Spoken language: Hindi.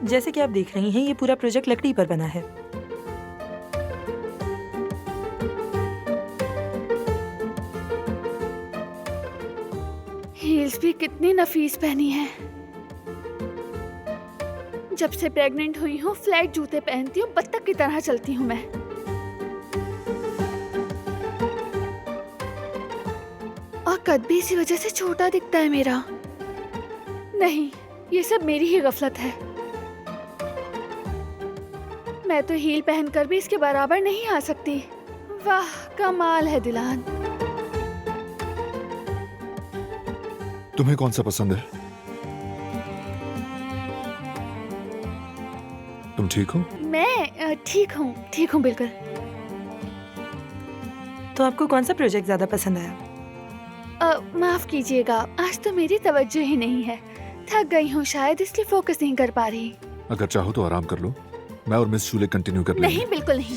जैसे कि आप देख रही हैं, ये पूरा प्रोजेक्ट लकड़ी पर बना है। हील्स भी कितनी नफीस पहनी है। जब से प्रेग्नेंट हुई हूँ फ्लैट जूते पहनती हूँ, बत्तख की तरह चलती हूँ मैं। और कद भी इसी वजह से छोटा दिखता है मेरा। नहीं, ये सब मेरी ही गफलत है। मैं तो हील पहनकर भी इसके बराबर नहीं आ सकती। वाह, कमाल है दिलान। तुम्हें कौन सा पसंद है? तुम ठीक हो? मैं ठीक हूँ बिल्कुल। तो आपको कौन सा प्रोजेक्ट ज्यादा पसंद आया? माफ कीजिएगा, आज तो मेरी तवज्जो ही नहीं है। थक गई हूँ शायद, इसलिए फोकस नहीं कर पा रही। अगर चाहो तो आराम कर लो, मैं और मिस शूले कंटिन्यू कर लेंगे। नहीं, बिल्कुल नहीं।